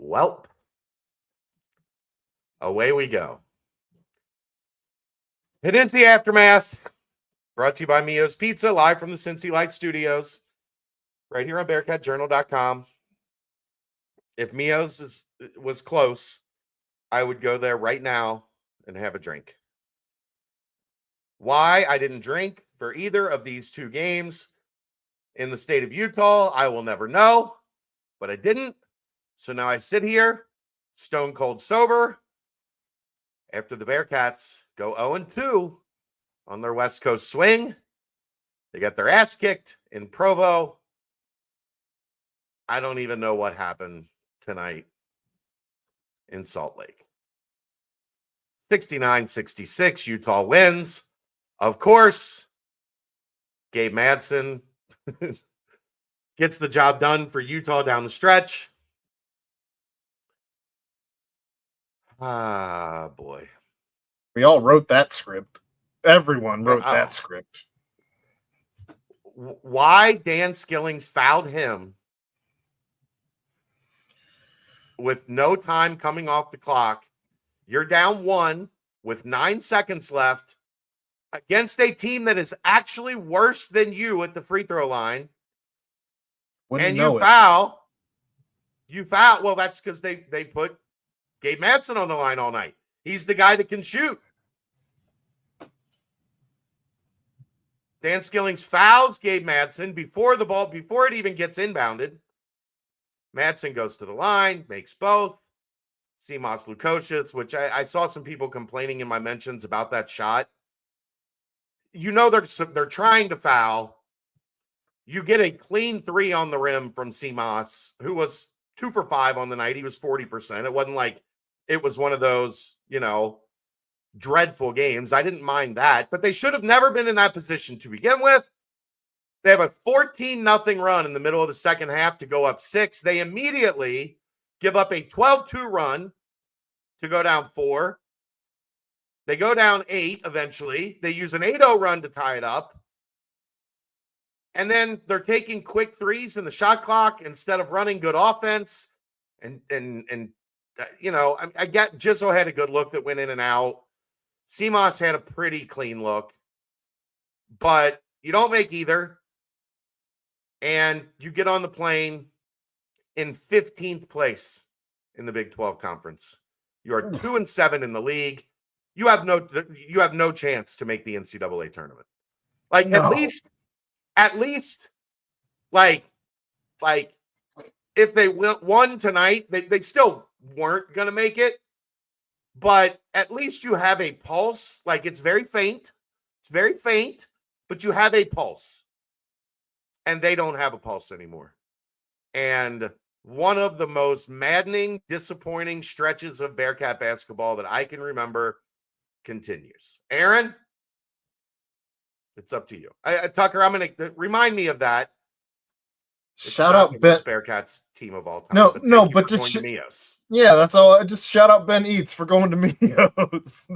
Welp. Away we go. It is the Aftermath, brought to you by Mio's Pizza, live from the Cincy Light Studios, right here on BearcatJournal.com. If Mio's was close, I would go there right now and have a drink. Why I didn't drink for either of these two games in the state of Utah, I will never know, but I didn't. So now I sit here, stone cold sober, after the Bearcats go 0-2 on their West Coast swing. They got their ass kicked in Provo. I don't even know what happened tonight in Salt Lake. 69-66, Utah wins. Of course, Gabe Madsen gets the job done for Utah down the stretch. Ah, boy. We all wrote that script. Everyone wrote that script. Why Dan Skillings fouled him with no time coming off the clock. You're down 1 with 9 seconds left against a team that is actually worse than you at the free throw line. And you foul. You foul. Well, that's because they put Gabe Madsen on the line all night. He's the guy that can shoot. Dan Skillings fouls Gabe Madsen before it even gets inbounded. Madsen goes to the line, makes both. Simas Lukosius, which I saw some people complaining in my mentions about that shot. You know they're trying to foul. You get a clean 3 on the rim from Simas, who was 2 for 5 on the night. He was 40%. It wasn't like it was one of those, dreadful games. I didn't mind that, but they should have never been in that position to begin with. They have a 14-0 run in the middle of the second half to go up 6. They immediately give up a 12-2 run to go down 4. They go down 8 eventually. They use an 8-0 run to tie it up. And then they're taking quick threes in the shot clock instead of running good offense. I get Jizzo had a good look that went in and out. Simas had a pretty clean look. But you don't make either. And you get on the plane in 15th place in the Big 12 Conference. You are 2-7 in the league. You have no chance to make the NCAA tournament. At least, if they won tonight, they still weren't going to make it. But at least you have a pulse. It's very faint. It's very faint, but you have a pulse. And they don't have a pulse anymore. And one of the most maddening, disappointing stretches of Bearcat basketball that I can remember continues. Aaron, it's up to you. Tucker, I'm going to remind me of that. Shout out Ben. Bearcats team of all time. But just Mios. Yeah, that's all. I just shout out Ben Eats for going to Mios.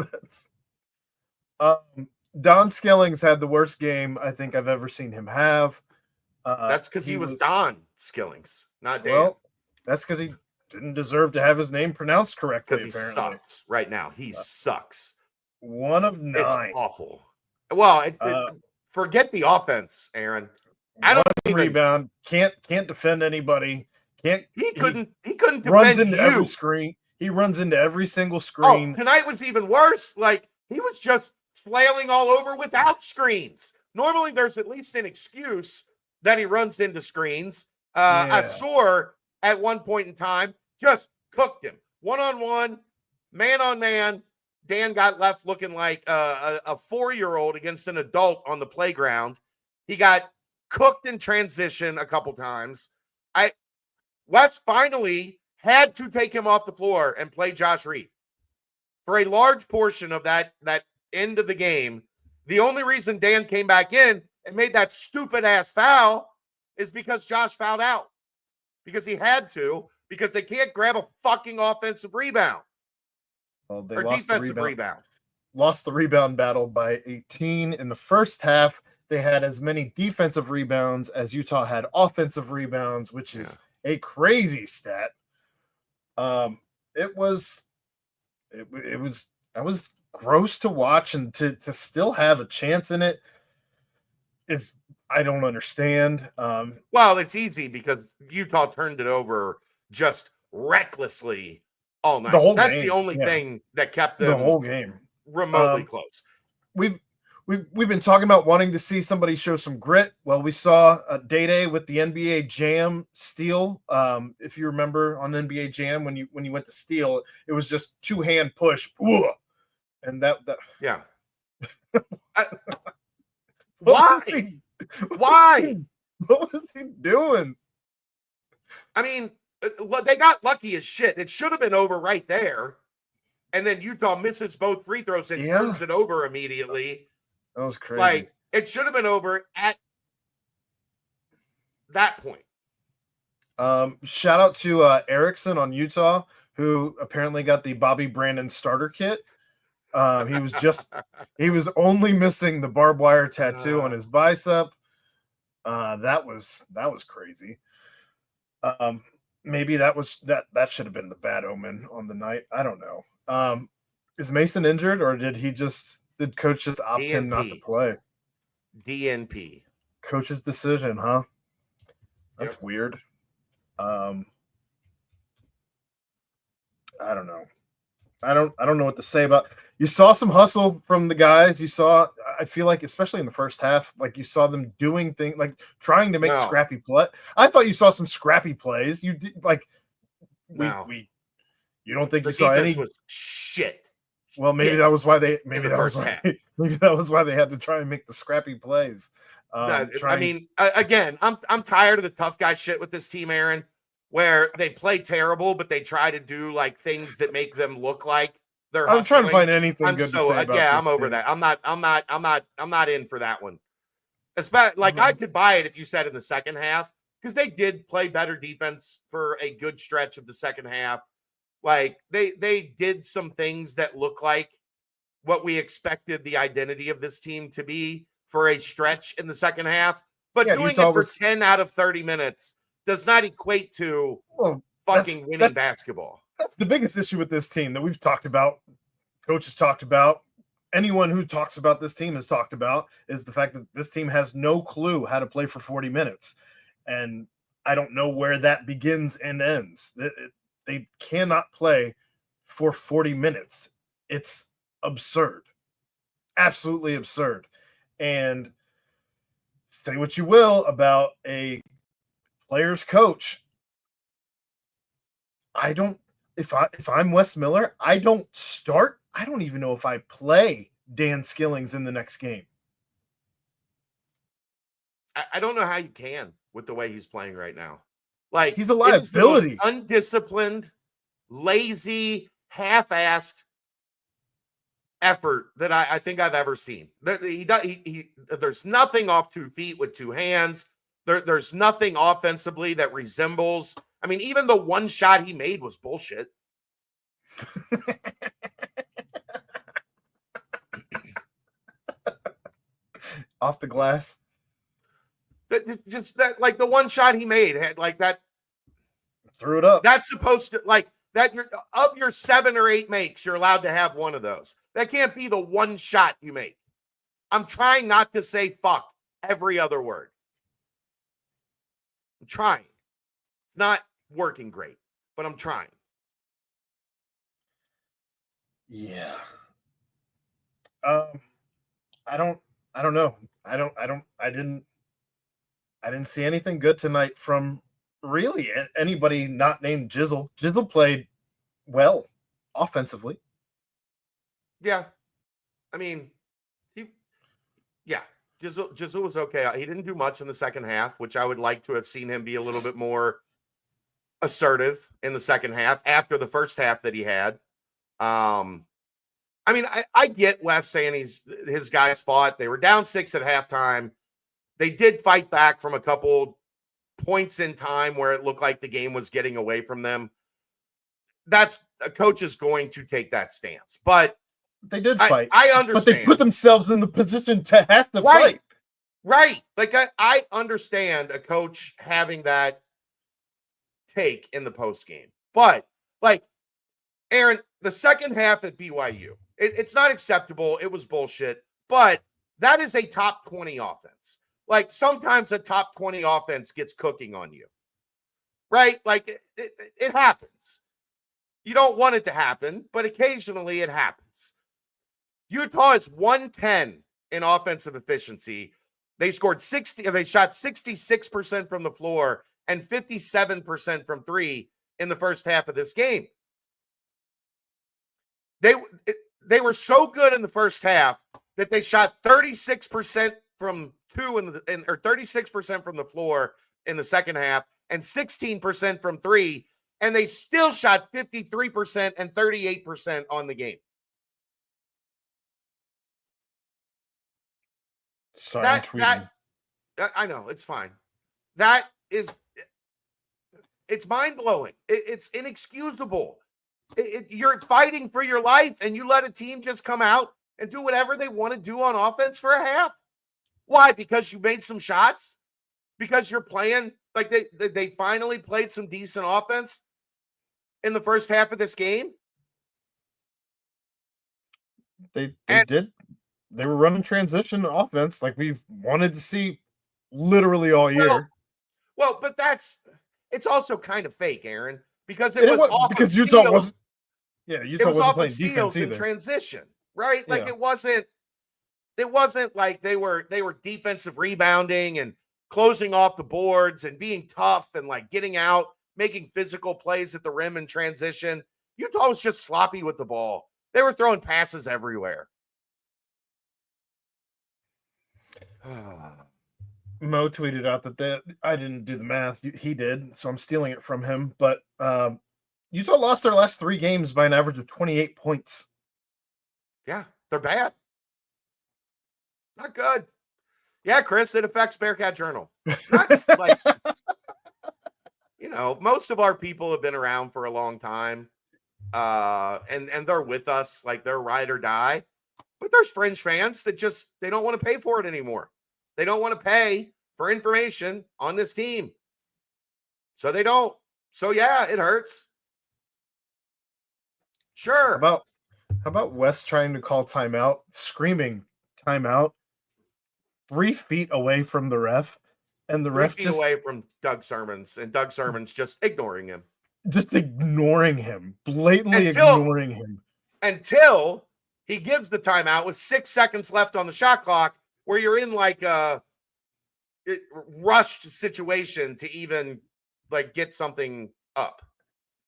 Don Skillings had the worst game I think I've ever seen him have. That's because he was Don Skillings, not Dan. Well, that's because he didn't deserve to have his name pronounced correctly. Because he sucks right now. He sucks. 1 of 9. It's awful. Well, forget the offense, Aaron. Rebound. Can't defend anybody. He couldn't defend runs into every screen. He runs into every single screen. Tonight was even worse. He was just flailing all over without screens. Normally, there's at least an excuse that he runs into screens. Asur, at one point in time, just cooked him. 1-on-1, man-on-man. Dan got left looking like a 4-year-old against an adult on the playground. He got cooked in transition a couple times. Wes finally had to take him off the floor and play Josh Reed. For a large portion of that end of the game, the only reason Dan came back in and made that stupid-ass foul is because Josh fouled out. Because he had to, because they can't grab a fucking offensive rebound. Well, they or defensive rebound. Lost the rebound battle by 18. In the first half, they had as many defensive rebounds as Utah had offensive rebounds, which is a crazy stat. It was that was gross to watch, and to still have a chance in it is, I don't understand. Well, it's easy because Utah turned it over just recklessly all The night. whole That's the game, only yeah, thing that kept the them whole game. remotely close. We've we've been talking about wanting to see somebody show some grit. Well, we saw Day with the NBA Jam steal. If you remember on NBA Jam, when you went to steal, it was just 2-hand push, and that Yeah. what Why? was Why? what was he doing? I mean, they got lucky as shit. It should have been over right there. And then Utah misses both free throws and Yeah. turns it over immediately. That was crazy. Like, it should have been over at that point. Shout out to Erickson on Utah, who apparently got the Bobby Brandon starter kit. He was only missing the barbed wire tattoo on his bicep. That was crazy. Maybe that should have been the bad omen on the night. I don't know. Is Mason injured, or did coach just opt him not to play? DNP. Coach's decision, huh? That's Yep. weird. I don't know. I don't know what to say about. You saw some hustle from the guys. I feel like, especially in the first half, like you saw them doing things, like trying to make scrappy play. I thought you saw some scrappy plays. You did, like, you don't think you saw any? Was shit. Well, maybe that was why they maybe that was why they had to try and make the scrappy plays. I mean, again, I'm tired of the tough guy shit with this team, Aaron, where they play terrible, but they try to do like things that make them look like they're hustling. I'm trying to find anything good to say about I'm over that. I'm not in for that one. Especially, like, I could buy it if you said in the second half, because they did play better defense for a good stretch of the second half. Like, they did some things that look like what we expected the identity of this team to be for a stretch in the second half, but doing it for 10 out of 30 minutes does not equate to fucking winning basketball. That's the biggest issue with this team that we've talked about. Coaches talked about. Anyone who talks about this team has talked about is the fact that this team has no clue how to play for 40 minutes. And I don't know where that begins and ends. They cannot play for 40 minutes. It's absurd. Absolutely absurd. And say what you will about a player's coach. If I'm Wes Miller, I don't start. I don't even know if I play Dan Skillings in the next game. I don't know how you can with the way he's playing right now. Like, he's a liability. Undisciplined, lazy, half-assed effort that I think I've ever seen. There's nothing off 2 feet with 2 hands. There's nothing offensively that resembles. I mean, even the one shot he made was bullshit. Off the glass. That like the one shot he made had like that. Threw it up. That's supposed to, like, that of your 7 or 8 makes, you're allowed to have one of those. That can't be the one shot you make. I'm trying not to say fuck every other word. I'm trying. It's not working great, but I'm trying. Yeah. I don't know. I didn't see anything good tonight from really anybody not named Jizzle. Jizzle played well offensively. Yeah. I mean, Jizzle was okay. He didn't do much in the second half, which I would like to have seen him be a little bit more assertive in the second half after the first half that he had. I mean, I get Wes saying his guys fought. They were down 6 at halftime. They did fight back from a couple points in time where it looked like the game was getting away from them. That's a coach is going to take that stance, but they did fight. I understand, but they put themselves in the position to have to fight. Right. Like, I understand a coach having that take in the post game, but Like, Aaron, the second half at BYU, it's not acceptable. It was bullshit, but that is a top 20 offense. Like, sometimes a top 20 offense gets cooking on you, right? Like, it happens. You don't want it to happen, but occasionally it happens. Utah is 110 in offensive efficiency. They shot 66% from the floor and 57% from three in the first half of this game. They were so good in the first half that they shot 36% from two or 36% from the floor in the second half and 16% from three, and they still shot 53% and 38% on the game. Sorry, I'm tweeting. I know, it's fine. It's mind-blowing. It's inexcusable. You're fighting for your life, and you let a team just come out and do whatever they want to do on offense for a half. Why? Because you made some shots? Because you're playing like they finally played some decent offense in the first half of this game? They did. They were running transition offense like we've wanted to see literally all year. Well, but it's also kind of fake, Aaron, because it was off because of Utah steals. wasn't. Yeah, Utah wasn't playing defense in either. transition, right? Like Yeah. it wasn't like they were defensive rebounding and closing off the boards and being tough and like getting out, making physical plays at the rim in transition. Utah was just sloppy with the ball. They were throwing passes everywhere. Mo tweeted out that I didn't do the math. He did, so I'm stealing it from him. But Utah lost their last 3 games by an average of 28 points. Yeah, they're bad. Not good. Yeah, Chris, it affects Bearcat Journal. Not like, most of our people have been around for a long time. And they're with us, like they're ride or die. But there's fringe fans that they don't want to pay for it anymore. They don't want to pay for information on this team. So they don't. So yeah, it hurts. Sure. How about Wes trying to call timeout, screaming timeout, 3 feet away from the ref, and the ref just away from Doug Sermons, and Doug Sermons just ignoring him. Just ignoring him, blatantly ignoring him. Until he gives the timeout with 6 seconds left on the shot clock, where you're in like a rushed situation to even like get something up.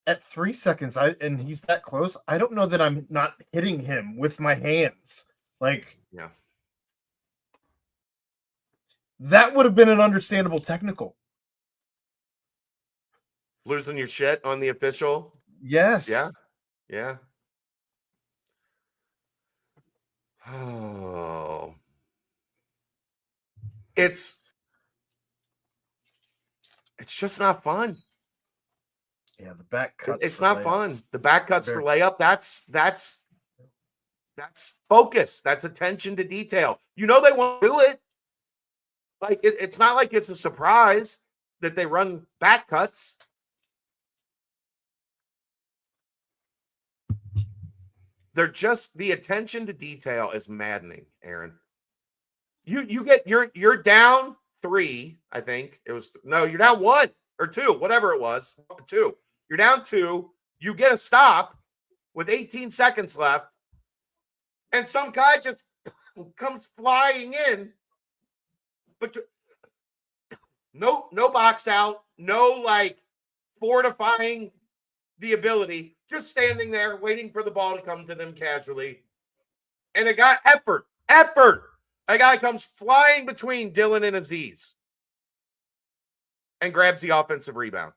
At 3 seconds, and he's that close, I don't know that I'm not hitting him with my hands. Like, yeah. That would have been an understandable technical. Losing your shit on the official? Yes. Yeah. Yeah. Oh. It's just not fun. Yeah, the back cuts. It's not fun. The back cuts for layup. That's focus. That's attention to detail. They want to do it. Like it's not like it's a surprise that they run back cuts. They're just, the attention to detail is maddening, Aaron. You're down 3, I think. You're down 1 or 2, whatever it was. 2. You're down 2. You get a stop with 18 seconds left, and some guy just comes flying in. But no box out, no like fortifying the ability, just standing there waiting for the ball to come to them casually. And it got effort. A guy comes flying between Dylan and Aziz and grabs the offensive rebound.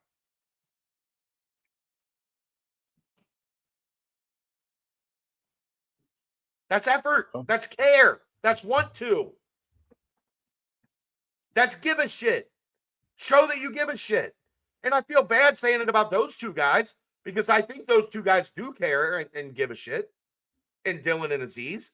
That's effort. That's care. That's want to. That's give a shit. Show that you give a shit. And I feel bad saying it about those 2 guys, because I think those 2 guys do care and give a shit, and Dylan and Aziz.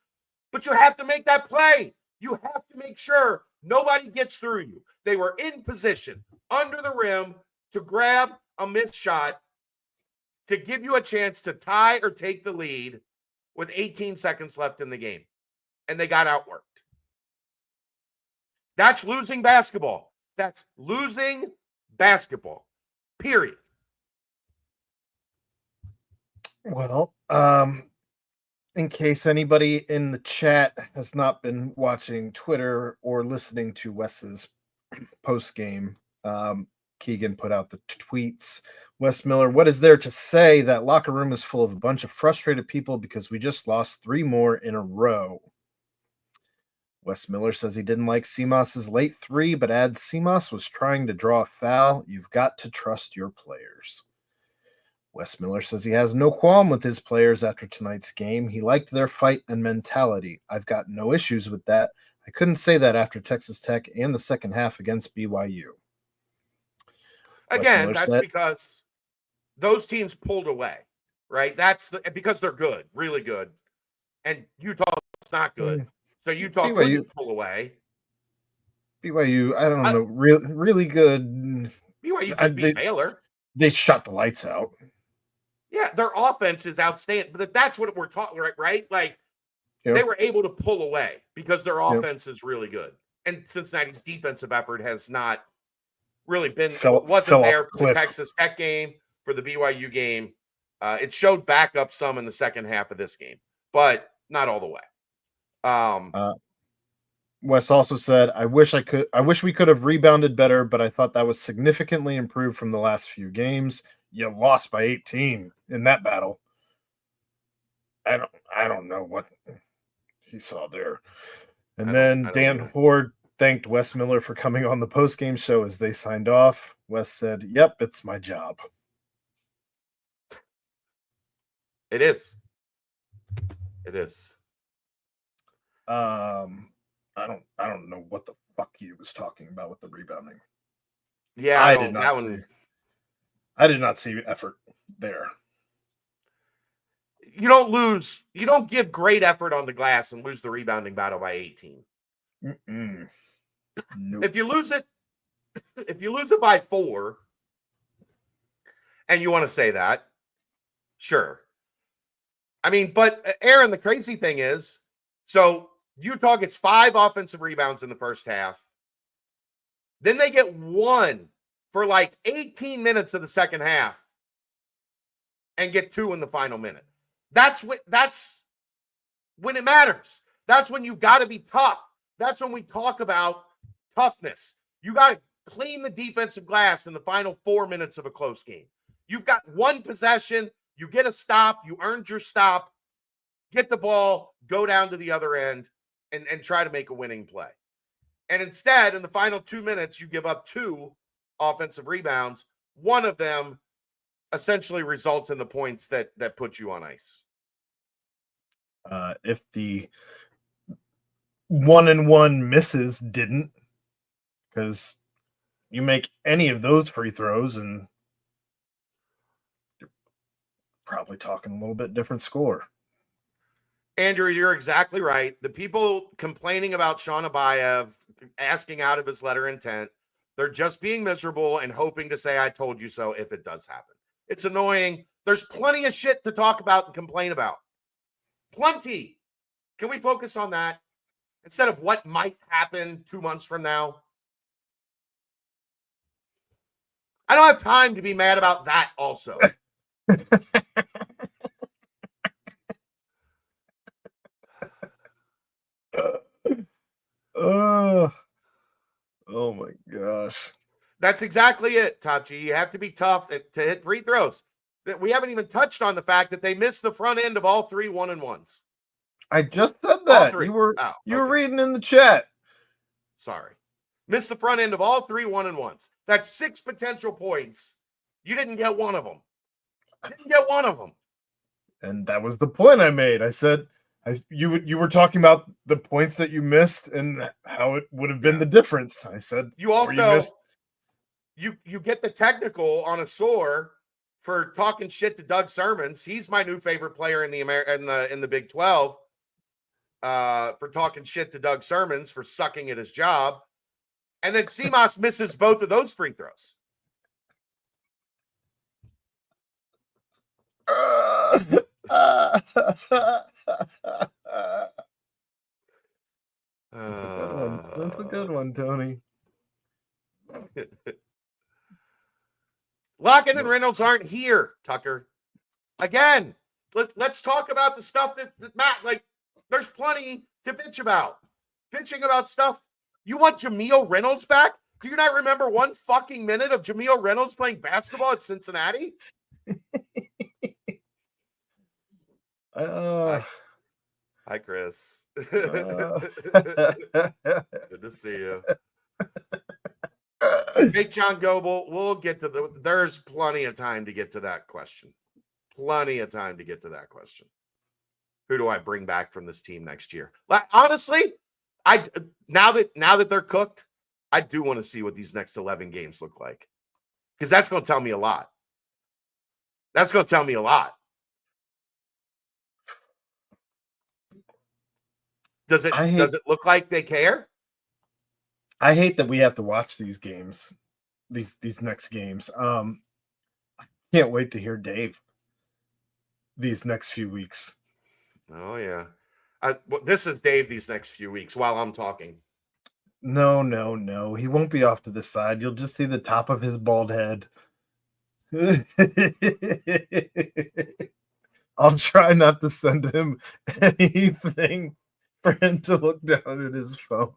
But you have to make that play. You have to make sure nobody gets through you. They were in position under the rim to grab a missed shot to give you a chance to tie or take the lead with 18 seconds left in the game. And they got outworked. That's losing basketball. That's losing basketball. Period. Well, in case anybody in the chat has not been watching Twitter or listening to Wes's post game, Keegan put out the tweets. Wes Miller, what is there to say? That locker room is full of a bunch of frustrated people because we just lost 3 more in a row. Wes Miller says he didn't like Seamoss's late 3, but adds Seamoss was trying to draw a foul. You've got to trust your players. Wes Miller says he has no qualm with his players after tonight's game. He liked their fight and mentality. I've got no issues with that. I couldn't say that after Texas Tech and the second half against BYU. Again, that's because those teams pulled away, right? Because they're good, really good. And Utah's not good. So Utah couldn't pull away. BYU, I don't know, really good. BYU just beat Baylor. They shut the lights out. Yeah, their offense is outstanding. But that's what we're talking, right? Like, they were able to pull away because their offense is really good. And Cincinnati's defensive effort has not really been wasn't there for the Texas Tech game, for the BYU game. It showed back up some in the second half of this game, but not all the way. Wes also said, I wish we could have rebounded better, but I thought that was significantly improved from the last few games. You lost by 18 in that battle. I don't know what he saw there. And then Dan Horde thanked Wes Miller for coming on the post-game show as they signed off. Wes said, "Yep, it's my job." It is. It is. I don't know what the fuck he was talking about with the rebounding. Yeah, I did not see effort there. You don't give great effort on the glass and lose the rebounding battle by 18. Nope. If you lose it by 4, and you want to say that, sure. I mean, but Aaron, the crazy thing is, so Utah gets 5 offensive rebounds in the first half. Then they get 1 for like 18 minutes of the second half and get 2 in the final minute. That's when it matters. That's when you got to be tough. That's when we talk about toughness. You got to clean the defensive glass in the final 4 minutes of a close game. You've got 1 possession. You get a stop. You earned your stop. Get the ball, go down to the other end, and try to make a winning play. And instead, in the final 2 minutes, you give up 2 offensive rebounds. One of them essentially results in the points that put you on ice. If the 1-and-1 misses didn't, because you make any of those free throws and you're probably talking a little bit different score. Andrew, you're exactly right. The people complaining about Sean Abayev asking out of his letter of intent, they're just being miserable and hoping to say, I told you so, if it does happen. It's annoying. There's plenty of shit to talk about and complain about. Plenty. Can we focus on that instead of what might happen 2 months from now? I don't have time to be mad about that also. Oh my gosh. That's exactly it, Tachi. You have to be tough to hit free throws. We haven't even touched on the fact that they missed the front end of all 3 1-and-1s. I just said that. You were reading in the chat. Sorry. Missed the front end of all 3 1-and-1s. That's 6 potential points. You didn't get one of them. And that was the point I made. I said you were talking about the points that you missed and how it would have been the difference. I said you also you get the technical on a sore for talking shit to Doug Sermons. He's my new favorite player in the Big 12. For talking shit to Doug Sermons for sucking at his job. And then Seamoss misses both of those free throws. That's a good one, Tony. Lockett and Reynolds aren't here, Tucker. Again, let's talk about the stuff that Matt, like, there's plenty to bitch about. Bitching about stuff. You want Jameel Reynolds back? Do you not remember one fucking minute of Jameel Reynolds playing basketball at Cincinnati? Hi, Chris. Good to see you. Big John Goebel, we'll get to there's plenty of time to get to that question. Plenty of time to get to that question. Who do I bring back from this team next year? Like, honestly, now that they're cooked, I do want to see what these next 11 games look like. Because that's going to tell me a lot. That's going to tell me a lot. Does it look like they care? I hate that we have to watch these games, these next games. I can't wait to hear Dave these next few weeks. Oh yeah, this is Dave these next few weeks while I'm talking. No. He won't be off to the side. You'll just see the top of his bald head. I'll try not to send him anything for him to look down at his phone.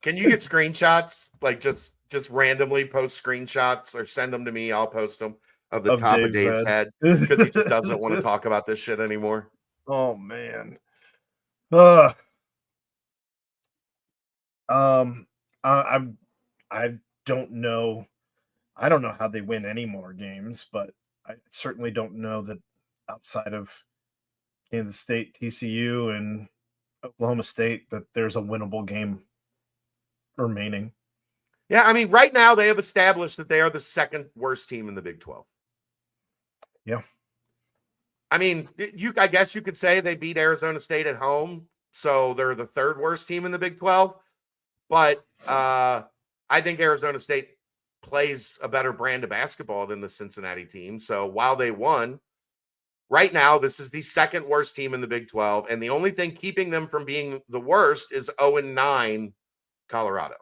Can you get screenshots? Like just randomly post screenshots or send them to me. I'll post them of the top of Dave's head because he just doesn't want to talk about this shit anymore. Oh man. I don't know. I don't know how they win any more games, but I certainly don't know that outside of Kansas State, TCU, and Oklahoma State that there's a winnable game remaining. Yeah, I mean, right now they have established that they are the second worst team in the Big 12. Yeah. I mean, I guess you could say they beat Arizona State at home, so they're the third worst team in the Big 12. But I think Arizona State plays a better brand of basketball than the Cincinnati team. So while they won, right now this is the second worst team in the Big 12, and the only thing keeping them from being the worst is 0-9 Colorado.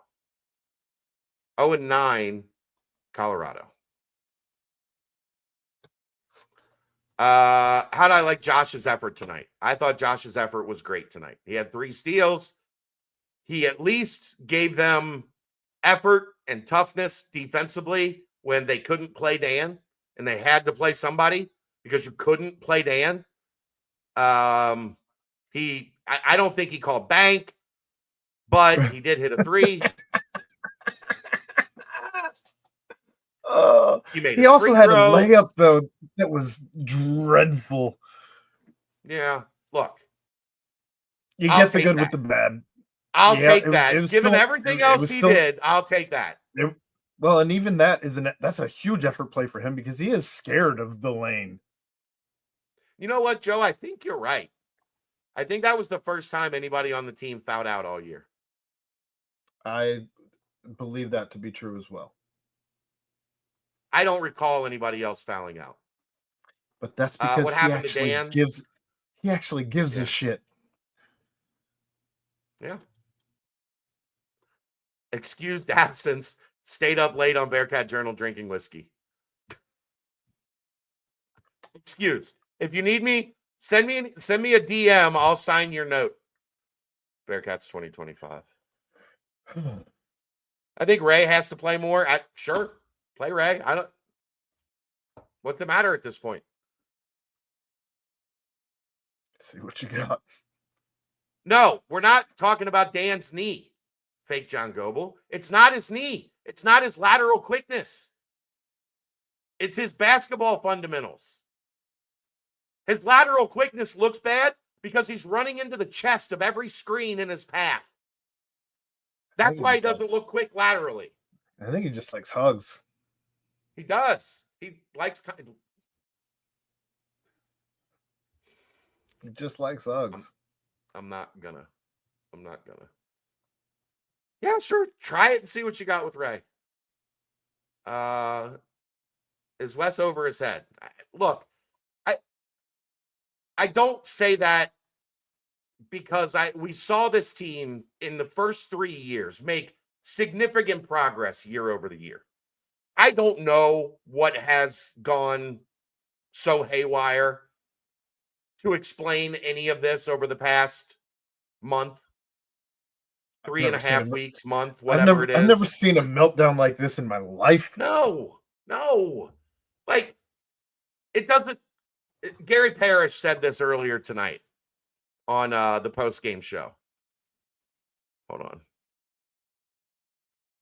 0-9 Colorado. How did I like Josh's effort tonight? I thought Josh's effort was great tonight. He had 3 steals. He at least gave them effort and toughness defensively when they couldn't play Dan and they had to play somebody because you couldn't play Dan. I don't think he called bank, but he did hit a 3. He also had a layup, though, that was dreadful. Yeah, look. You get the good with the bad. I'll take that. Given everything else he did, I'll take that. Well, and even that's a huge effort play for him because he is scared of the lane. You know what, Joe? I think you're right. I think that was the first time anybody on the team fouled out all year. I believe that to be true as well. I don't recall anybody else fouling out. But that's because what happened to Dan? He actually gives a shit. Yeah. Excused absence. Stayed up late on Bearcat Journal drinking whiskey. Excused. If you need me, send me a DM. I'll sign your note. Bearcats 2025. I think Ray has to play more. Sure. Play Ray. What's the matter at this point? See what you got. No, we're not talking about Dan's knee. Fake John Goebel. It's not his knee. It's not his lateral quickness. It's his basketball fundamentals. His lateral quickness looks bad because he's running into the chest of every screen in his path. That's why he doesn't look quick laterally. I think he just likes hugs. He does. He just likes hugs. I'm not gonna. Yeah, sure. Try it and see what you got with Ray. Is Wes over his head? Look, I don't say that because we saw this team in the first 3 years make significant progress year over the year. I don't know what has gone so haywire to explain any of this over the past month, three and a half weeks, month, whatever it is. I've never seen a meltdown like this in my life. No. Like, it doesn't. Gary Parrish said this earlier tonight on the post-game show. Hold on.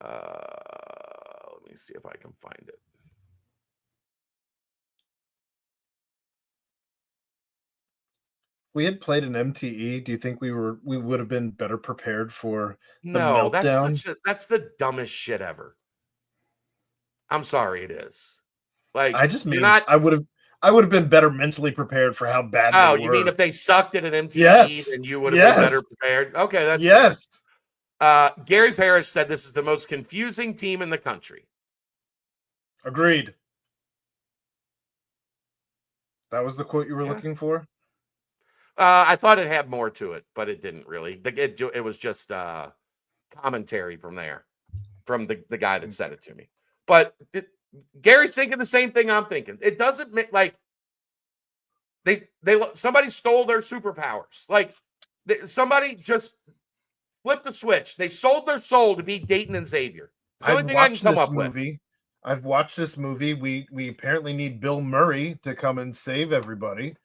Let me see if I can find it. We had played an MTE. Do you think we would have been better prepared for the No, meltdown? that's the dumbest shit ever. I'm sorry, it is. Like, I just mean not. I would have been better mentally prepared for how bad Oh, they you were. mean if they sucked at an MTE, Yes. then you would have been better prepared? Okay, that's yes. Gary Parrish said this is the most confusing team in the country. Agreed. That was the quote you were looking for? I thought it had more to it, but it didn't really. It was just commentary from the guy that said it to me. But Gary's thinking the same thing I'm thinking. It doesn't make like somebody stole their superpowers. Like somebody just flipped the switch. They sold their soul to beat Dayton and Xavier. It's the only thing I can come up with. I've watched this movie. We apparently need Bill Murray to come and save everybody.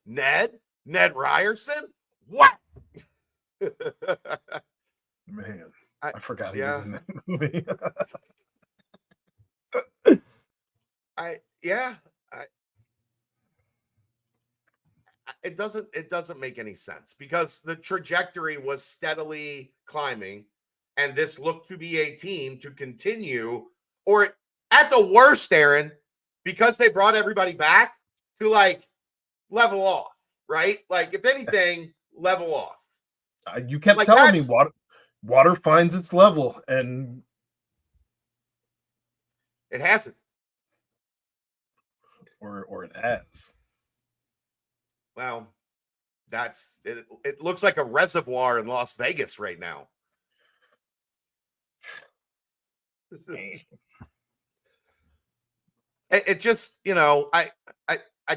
Ned Ryerson? What? Man, I forgot he was in that movie. It doesn't make any sense because the trajectory was steadily climbing, and this looked to be a team to continue, or at the worst, Aaron, because they brought everybody back to like level off, right? Like if anything, level off. You kept like telling me water finds its level, and it hasn't. Or it has. Well, that's it. It looks like a reservoir in Las Vegas right now. It just, I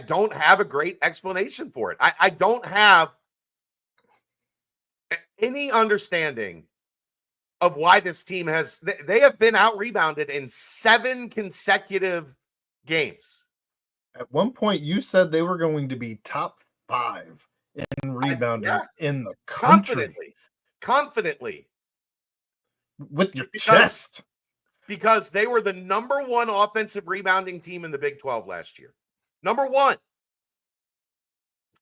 don't have a great explanation for it. I don't have any understanding of why this team they have been out rebounded in 7 consecutive games. At one point, you said they were going to be top 5 in rebounding in the country. Confidently. With your chest. Because they were the number 1 offensive rebounding team in the Big 12 last year. Number 1.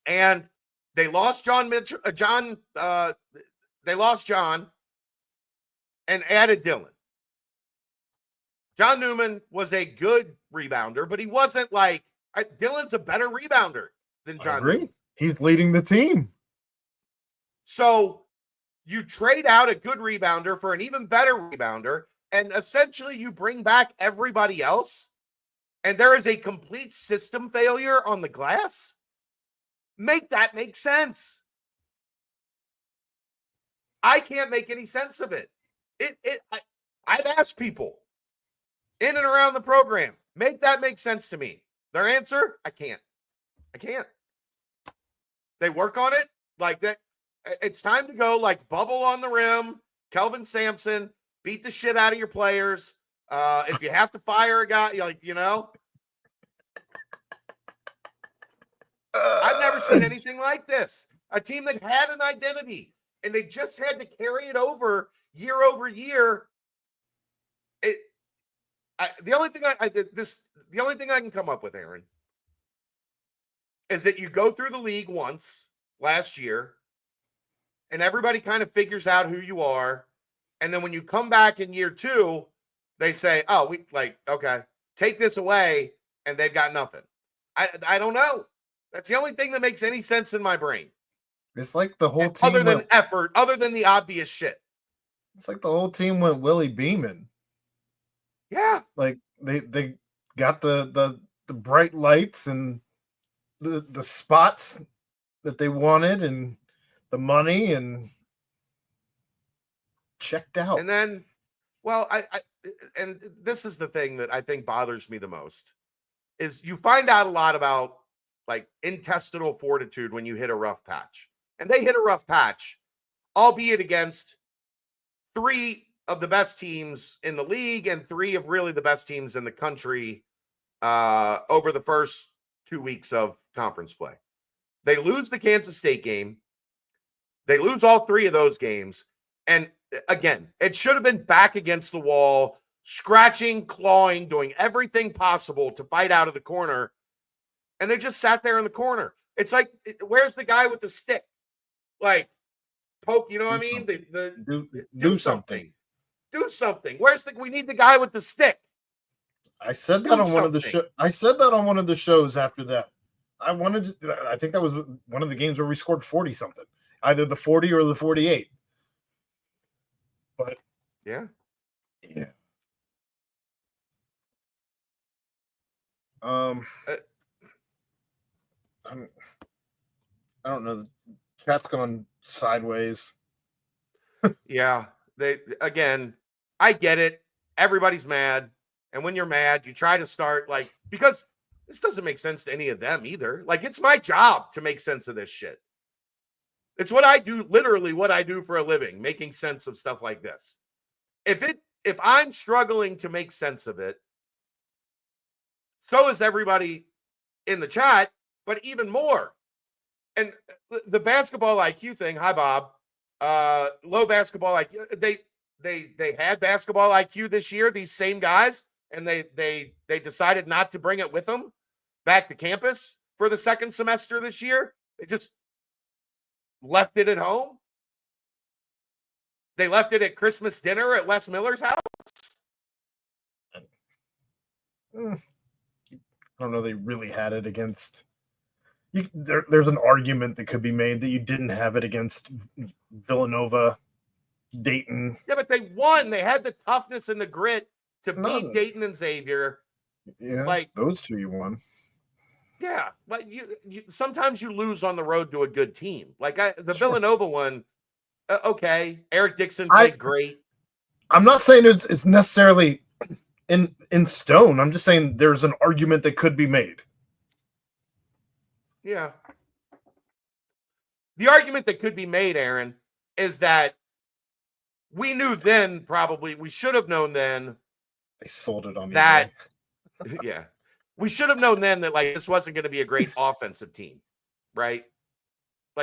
And they lost they lost John and added Dylan. John Newman was a good rebounder, but he wasn't like Dylan's a better rebounder than John. I agree. Newman. He's leading the team. So you trade out a good rebounder for an even better rebounder, and essentially you bring back everybody else, and there is a complete system failure on the glass. Make that make sense. I can't make any sense of it. I've asked people in and around the program, make that make sense to me. Their answer, I can't. They work on it like that. It's time to go like bubble on the rim, Kelvin Sampson, beat the shit out of your players. If you have to fire a guy, I've never seen anything like this. A team that had an identity and they just had to carry it over year. The only thing I can come up with, Aaron, is that you go through the league once last year and everybody kind of figures out who you are. And then when you come back in year 2, they say, oh, okay, take this away. And they've got nothing. I don't know. That's the only thing that makes any sense in my brain. It's like the whole team other than effort, other than the obvious shit. It's like the whole team went Willie Beeman. Yeah. Like they got the the bright lights and the spots that they wanted and the money and checked out. And then, well, and this is the thing that I think bothers me the most is you find out a lot about like intestinal fortitude when you hit a rough patch. And they hit a rough patch, albeit against 3 of the best teams in the league and 3 of really the best teams in the country over the first 2 weeks of conference play. They lose the Kansas State game. They lose all 3 of those games. And again, it should have been back against the wall, scratching, clawing, doing everything possible to fight out of the corner. And they just sat there in the corner. It's like, where's the guy with the stick? Like, poke, you know what I mean? Do something. Do something. We need the guy with the stick. I said that on one of the shows. I said that on one of the shows after that. I think that was one of the games where we scored 40 something, either the 40 or the 48. But yeah. I don't know. The chat's gone sideways. Yeah. I get it. Everybody's mad. And when you're mad, you try to start because this doesn't make sense to any of them either. Like, it's my job to make sense of this shit. It's what I do, literally what I do for a living, making sense of stuff like this. If I'm struggling to make sense of it, so is everybody in the chat, but even more. And the basketball IQ thing, hi Bob, low basketball IQ, they had basketball IQ this year, these same guys, and they decided not to bring it with them back to campus for the second semester this year. They just left it at home. They left it at Christmas dinner at Wes Miller's house. I don't know. They really had it against. There's an argument that could be made that you didn't have it against Villanova, Dayton. Yeah, but they won. They had the toughness and the grit to beat Dayton and Xavier. Yeah, those 2 you won. Yeah, but you sometimes you lose on the road to a good team. Villanova one, okay. Eric Dixon played great. I'm not saying it's necessarily in stone. I'm just saying there's an argument that could be made. Yeah. The argument that could be made, Aaron, is that we knew then, probably, we should have known then. They sold it on that. Yeah. We should have known then that this wasn't going to be a great offensive team, right?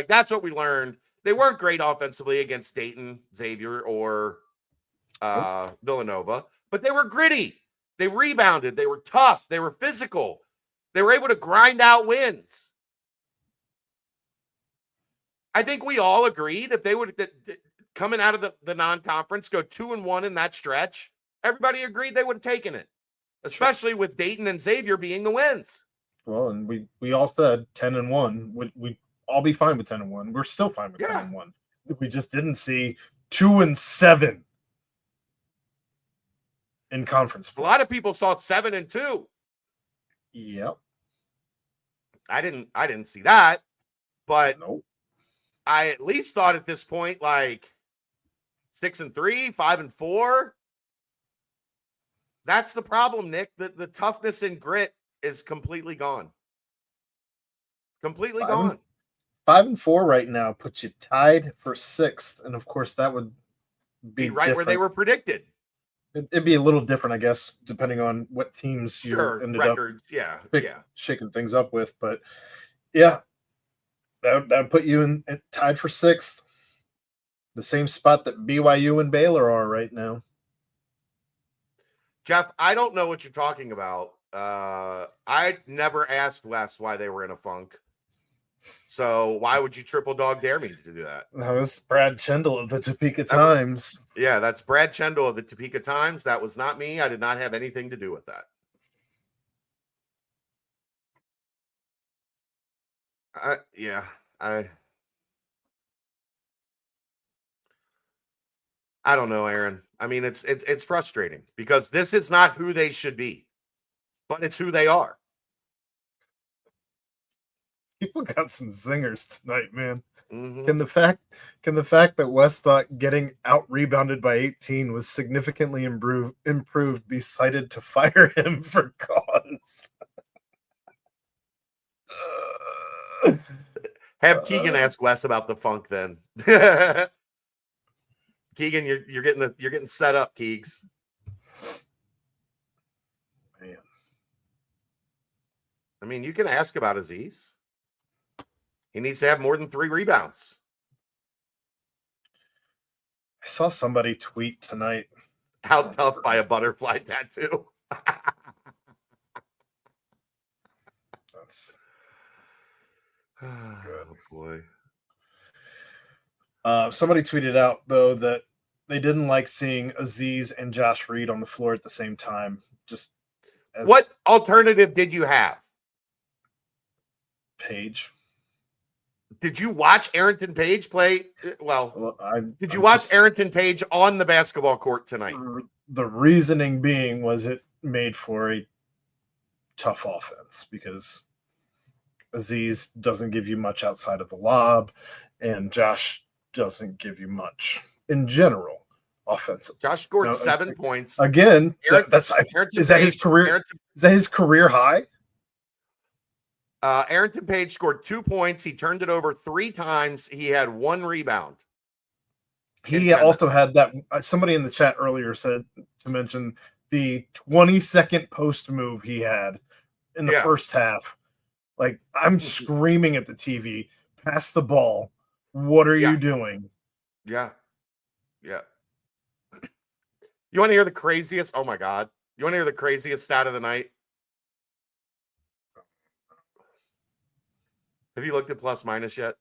That's what we learned. They weren't great offensively against Dayton, Xavier, or Villanova, but they were gritty. They rebounded. They were tough. They were physical. They were able to grind out wins. I think we all agreed if they would, coming out of the non-conference, go 2-1 in that stretch, everybody agreed they would have taken it, especially with Dayton and Xavier being the wins. Well, and we all said 10-1. We'd all be fine with 10-1. We're still fine with 10-1. We just didn't see 2-7 in conference. A lot of people saw 7-2. Yep. I didn't see that, but nope. I at least thought at this point 6-3, 5-4. That's the problem, Nick. The toughness and grit is completely gone. Completely gone. 5-4 right now puts you tied for 6th, and of course that would be right different. Where they were predicted. It'd be a little different, I guess, depending on what teams you ended records, up shaking things up with. But yeah, that would put you in tied for 6th, the same spot that BYU and Baylor are right now. Jeff, I don't know what you're talking about. I never asked Wes why they were in a funk. So why would you triple dog dare me to do that? That was Brad Chendall of the Topeka Times. That's Brad Chendall of the Topeka Times. That was not me. I did not have anything to do with that. I don't know, Aaron. I mean, it's frustrating because this is not who they should be, but it's who they are. People got some zingers tonight, man. Mhm. Can the fact that West thought getting out rebounded by 18 was significantly improved be cited to fire him for cause? Have Keegan ask Wes about the funk then. Keegan, you're getting set up, Keegs. Man. I mean, you can ask about Aziz. He needs to have more than 3 rebounds. I saw somebody tweet tonight. How tough by a butterfly tattoo. That's good. Oh boy. Somebody tweeted out though that they didn't like seeing Aziz and Josh Reed on the floor at the same time. Just as what alternative did you have? Page. Did you watch Arrington Page play? Well, did you I'm watch just, Arrington Page on the basketball court tonight? The reasoning being was it made for a tough offense because Aziz doesn't give you much outside of the lob, and Josh doesn't give you much in general offensive. Josh scored 7 points. Again, is that his career? Is that his career high? Arrington Page scored 2 points. He turned it over 3 times. He had 1 rebound. He also had that. Somebody in the chat earlier said to mention the 20-second post move he had in the first half. Like, I'm screaming at the TV, pass the ball. What are you doing? Yeah. Yeah. You want to hear the craziest? Oh my God. You want to hear the craziest stat of the night? Have you looked at plus minus yet?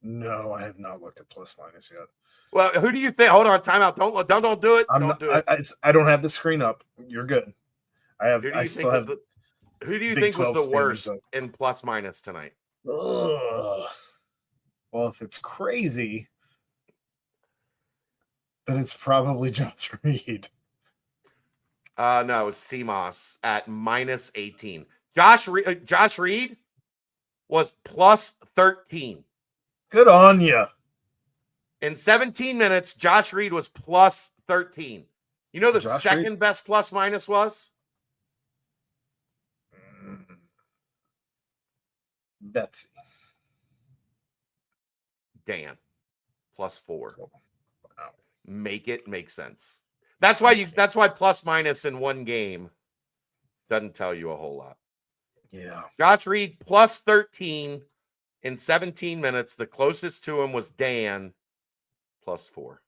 No, I have not looked at plus minus yet. Well, who do you think? Hold on, timeout. Don't do it. Don't do it. I don't have the screen up. You're good. Who do you think was the worst in plus minus tonight? Ugh. Well, if it's crazy, then it's probably Josh Reed. No, it was CMOS at minus 18. Josh Reed was plus 13. Good on you. In 17 minutes, Josh Reed was plus 13. You know the second best plus minus was? Betsy. Dan. Plus 4. Wow. Make it make sense. That's why plus minus in one game doesn't tell you a whole lot. Yeah. Josh Reed plus 13 in 17 minutes. The closest to him was Dan plus 4.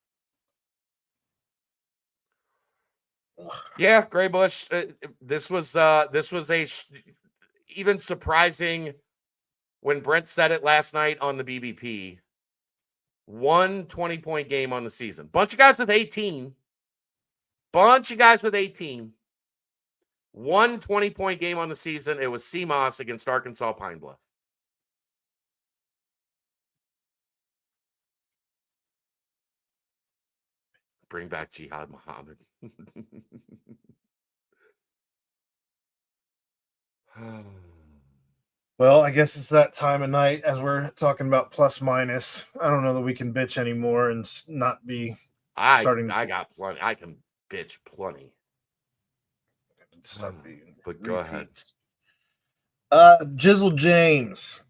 Yeah, Gray Bush. This was even surprising when Brent said it last night on the BBP. 1 20-point game on the season. Bunch of guys with 18. 1 20-point game on the season. It was CMOS against Arkansas Pine Bluff. Bring back Jihad Muhammad. Well, I guess it's that time of night as we're talking about plus minus. I don't know that we can bitch anymore and not be starting. I got plenty. I can bitch plenty. But go ahead. Jizzle James,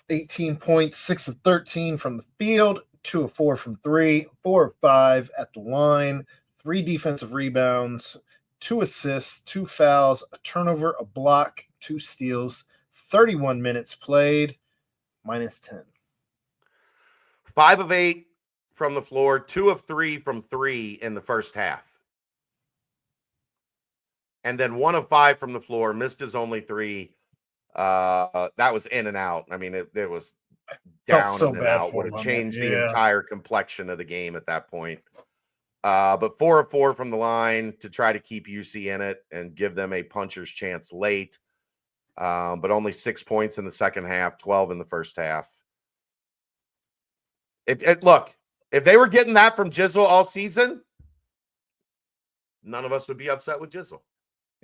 18 points, 6 of 13 from the field, 2 of 4 from 3, 4 of 5 at the line, 3 defensive rebounds, 2 assists, 2 fouls, a turnover, a block, 2 steals, 31 minutes played, minus 10. 5 of 8 from the floor, 2 of 3 from 3 in the first half. And then 1 of 5 from the floor, missed his only 3. That was in and out. I mean, it was down and out. Would have changed the entire complexion of the game at that point. But 4 of 4 from the line to try to keep UC in it and give them a puncher's chance late. But only 6 points in the second half, 12 in the first half. Look, if they were getting that from Jizzle all season, none of us would be upset with Jizzle.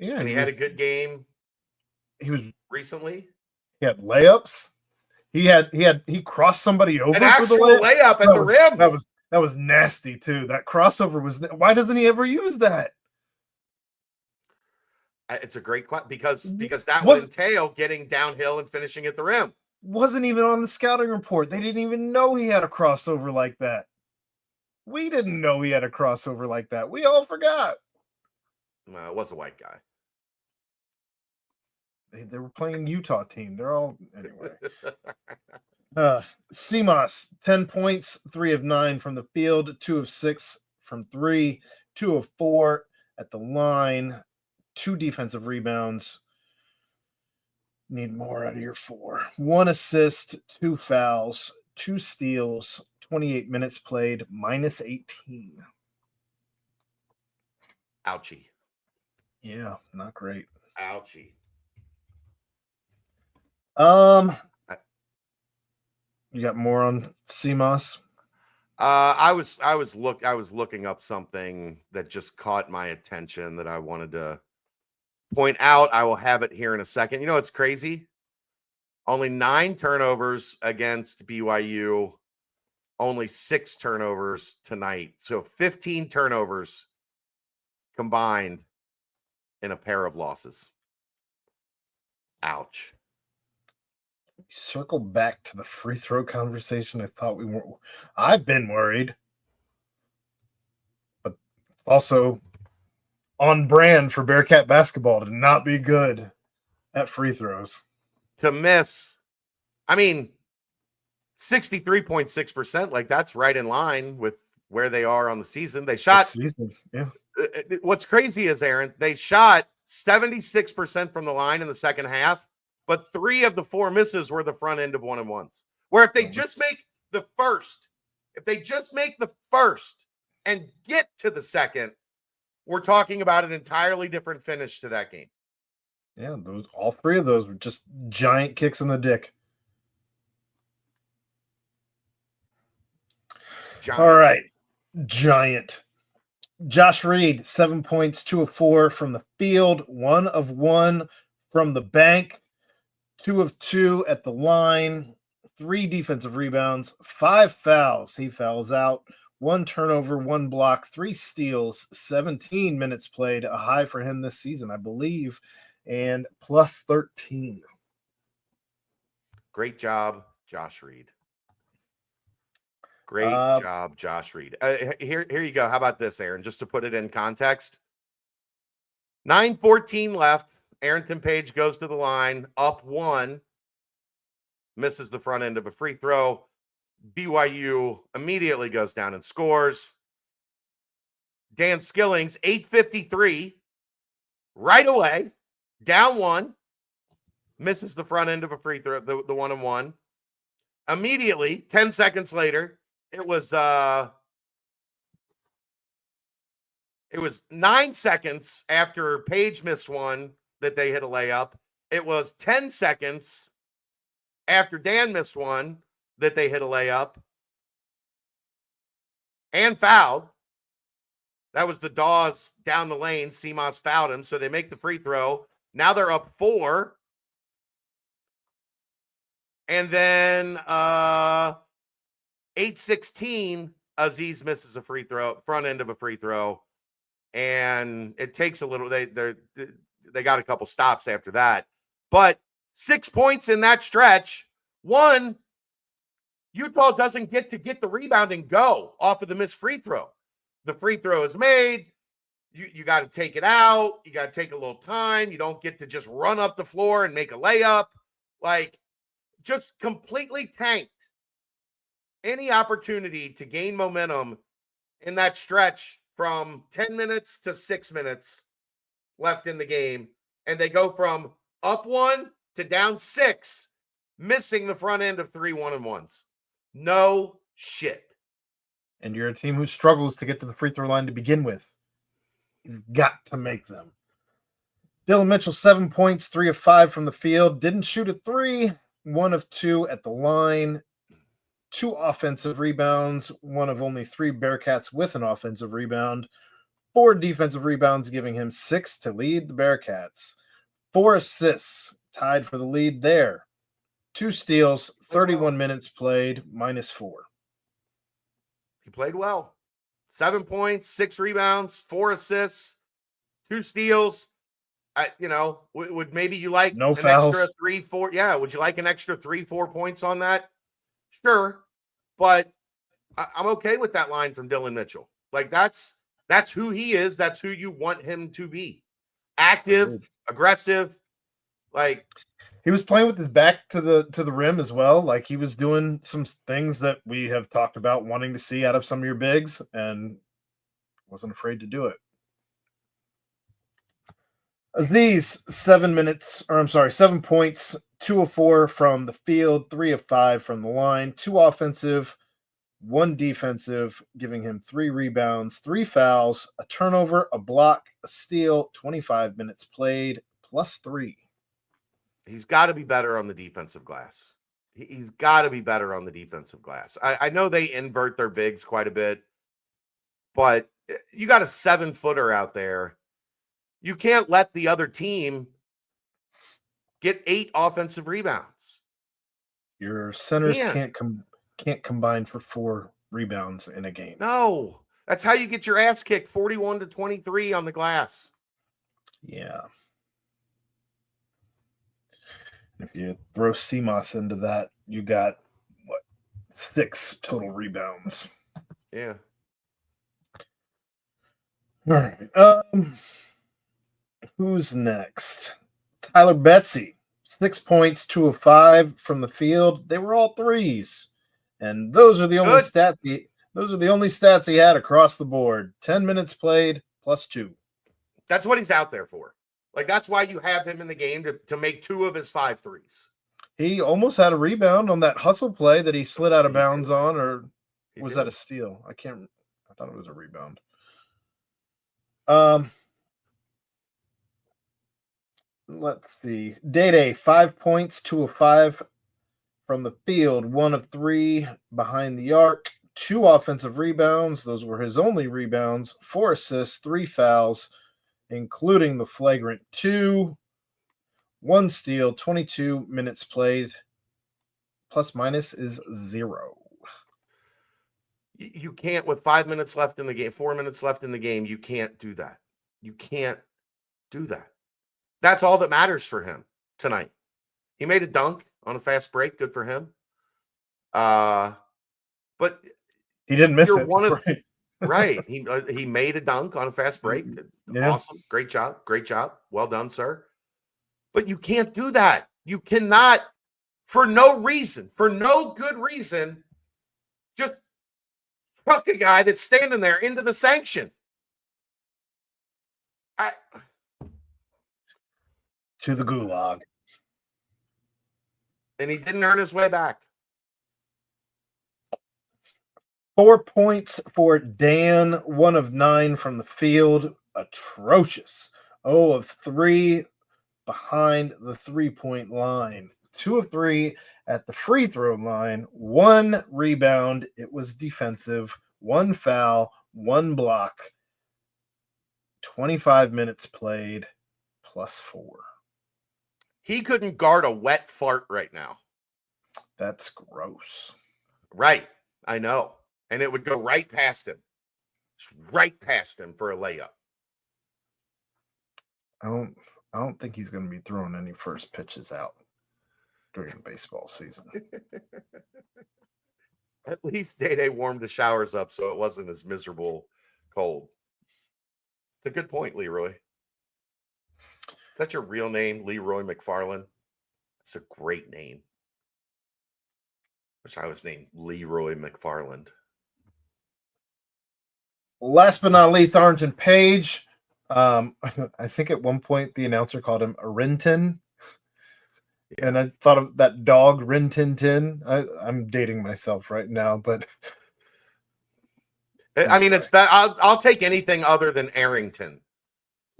Yeah, and he had a good game. He was recently. He had layups. He crossed somebody over An for actual the layup at the rim. That was nasty too. That crossover was. Why doesn't he ever use that? It's a great question because that would entail getting downhill and finishing at the rim. Wasn't even on the scouting report. They didn't even know he had a crossover like that. We didn't know he had a crossover like that. We all forgot. It was a white guy. They were playing Utah team. They're all anyway. Seamas, 10 points, 3 of 9 from the field, 2 of 6 from 3, 2 of 4 at the line, 2 defensive rebounds. Need more out of your 4. 1 assist, 2 fouls, 2 steals, 28 minutes played, minus 18. Ouchie. Yeah, not great. Ouchie. You got more on Seamas? I was looking up something that just caught my attention that I wanted to point out. I will have it here in a second. You know, it's crazy. Only 9 turnovers against BYU, only 6 turnovers tonight. So 15 turnovers combined in a pair of losses. Ouch. Circle back to the free throw conversation. I thought we weren't. I've been worried, but it's also on brand for Bearcat basketball to not be good at free throws. To miss, I mean, 63.6%, like that's right in line with where they are on the season. They shot. Yeah. What's crazy is, Aaron, they shot 76% from the line in the second half, but 3 of the 4 misses were the front end of 1-and-1s. Where if they just make the first, and get to the second, we're talking about an entirely different finish to that game. Yeah, all 3 of those were just giant kicks in the dick. Giant. All right. Giant. Josh Reed, 7 points, 2 of 4 from the field, 1 of 1 from the bank, 2 of 2 at the line, 3 defensive rebounds, 5 fouls. He fouls out, 1 turnover, 1 block, 3 steals, 17 minutes played, a high for him this season, I believe, and plus 13. Great job, Josh Reed. Great job, Josh Reed. Here you go. How about this, Aaron? Just to put it in context. 9:14 left. Arrington Page goes to the line, up 1, misses the front end of a free throw. BYU immediately goes down and scores. Dan Skillings, 8:53, right away, down 1, misses the front end of a free throw, the 1-and-1. Immediately, 10 seconds later, it was 9 seconds after Page missed one that they hit a layup. It was 10 seconds after Dan missed one that they hit a layup and fouled. That was the Dawes down the lane. Seamas fouled him, so they make the free throw. Now they're up 4. And then 8:16, Aziz misses a free throw, front end of a free throw, and it takes a little. They got a couple stops after that, but 6 points in that stretch. 1, Utah doesn't get the rebound and go off of the missed free throw. The free throw is made. You got to take it out. You got to take a little time. You don't get to just run up the floor and make a layup. Like, just completely tanked any opportunity to gain momentum in that stretch from 10 minutes to 6 minutes left in the game. And they go from up 1 to down 6, missing the front end of 3 1-and-1s. No shit. And you're a team who struggles to get to the free throw line to begin with. You've got to make them. Dylan Mitchell, 7 points, 3 of 5 from the field. Didn't shoot a 3, 1 of 2 at the line. 2 offensive rebounds, 1 of only 3 Bearcats with an offensive rebound. 4 defensive rebounds, giving him 6 to lead the Bearcats. 4 assists, tied for the lead there. 2 steals, 31 minutes played, -4. He played well. 7 points, 6 rebounds, 4 assists, 2 steals. Would maybe you like No an extra fouls. 3, 4? Yeah, would you like an extra 3, 4 points on that? Sure, but I'm okay with that line from Dylan Mitchell. Like that's who he is. That's who you want him to be. Active, Agreed. aggressive. Like He was playing with his back to the rim as well. Like he was doing some things that we have talked about wanting to see out of some of your bigs, and wasn't afraid to do it. Aziz, 7 points, 2 of 4 from the field, 3 of 5 from the line, 2 offensive, 1 defensive, giving him 3 rebounds, 3 fouls, a turnover, a block, a steal, 25 minutes played, +3. he's got to be better on the defensive glass. He's got to be better on the defensive glass. I know they invert their bigs quite a bit, but you got a 7-footer out there. You can't let the other team get 8 offensive rebounds. Your centers can't combine for 4 rebounds in a game. No, that's how you get your ass kicked 41-23 on the glass. Yeah. If you throw CMOS into that, you got 6 total rebounds. Yeah. All right. Who's next? Tyler Betsy, 6 points, 2 of 5 from the field. They were all threes, and those are the only stats. Those are the only stats he had across the board. 10 minutes played, +2. That's what he's out there for. Like, that's why you have him in the game to make 2 of his 5 threes. He almost had a rebound on that hustle play that he slid out of bounds on, or was that a steal? I thought it was a rebound. Let's see. Day, 5 points, 2 of 5 from the field, 1 of 3 behind the arc, 2 offensive rebounds. Those were his only rebounds, 4 assists, 3 fouls, including the flagrant 2, 1 steal, 22 minutes played. ± is 0. You can't, with 5 minutes left in the game, 4 minutes left in the game, you can't do that. You can't do that. That's all that matters for him tonight. He made a dunk on a fast break. Good for him. But he didn't miss it. Right. Right. He made a dunk on a fast break. Yeah. Awesome. Great job. Great job. Well done, sir. But you can't do that. You cannot, for no reason, for no good reason, just truck a guy that's standing there into the sanction. To the gulag. And he didn't earn his way back. 4 points for Dan, 1 of 9 from the field. Atrocious. 0 of 3 behind the 3-point line. 2 of 3 at the free throw line. 1 rebound. It was defensive. 1 foul. 1 block. 25 minutes played. +4. He couldn't guard a wet fart right now. That's gross. Right. I know. And it would go right past him. Just right past him for a layup. I don't think he's going to be throwing any first pitches out during the baseball season. At least Day warmed the showers up so it wasn't as miserable cold. It's a good point, Leroy. Is that your real name, Leroy McFarland? It's a great name. Wish I was named Leroy McFarland. Last but not least, Arlington Page. I think at one point the announcer called him Rintin. Yeah. And I thought of that dog, Rin Tin Tin. I'm dating myself right now, but I mean, it's bad. I'll take anything other than Arrington.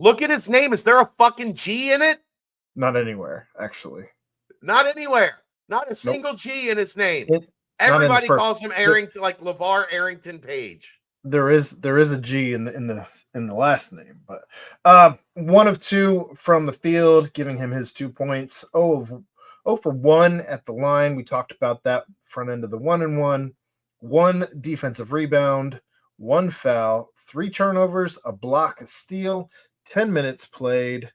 Look at his name. Is there a fucking G in it? Not anywhere, actually. Not anywhere. Not a single G in his name. Everybody calls him Arrington, like LeVar Arrington Page. There is a G in the last name, but 1 of 2 from the field, giving him his 2 points. 0 0 for 1 at the line. We talked about that front end of the 1-and-1. 1 defensive rebound, 1 foul, 3 turnovers, a block, a steal, 10 minutes played,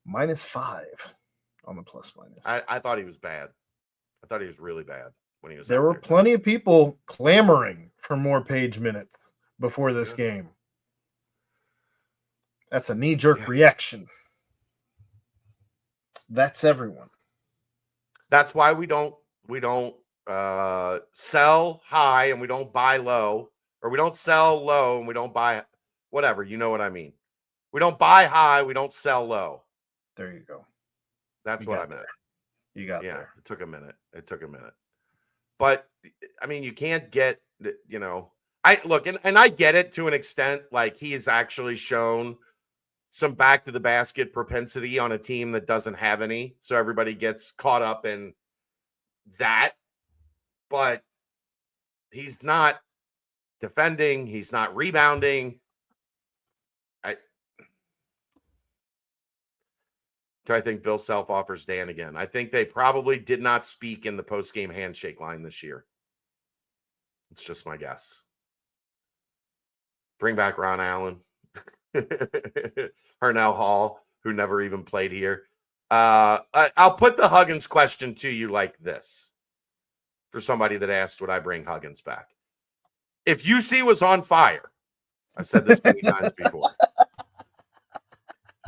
-5 on the plus minus. I thought he was bad. I thought he was really bad when he was There out were there. plenty of people clamoring for more Page minutes before this game. That's a knee-jerk reaction. That's everyone. That's why we don't sell high and we don't buy low, or we don't sell low and we don't buy whatever. You know what I mean? We don't buy high, we don't sell low. There you go. That's what I meant. You got there. It took a minute. But I mean, you can't get, I look, and I get it to an extent. Like, he has actually shown some back to the basket propensity on a team that doesn't have any. So everybody gets caught up in that. But he's not defending. He's not rebounding. So I think Bill Self offers Dan again. I think they probably did not speak in the post-game handshake line this year. It's just my guess. Bring back Ron Allen. Hernell Hall, who never even played here. I'll put the Huggins question to you like this. For somebody that asked, would I bring Huggins back? If UC was on fire, I've said this many times before.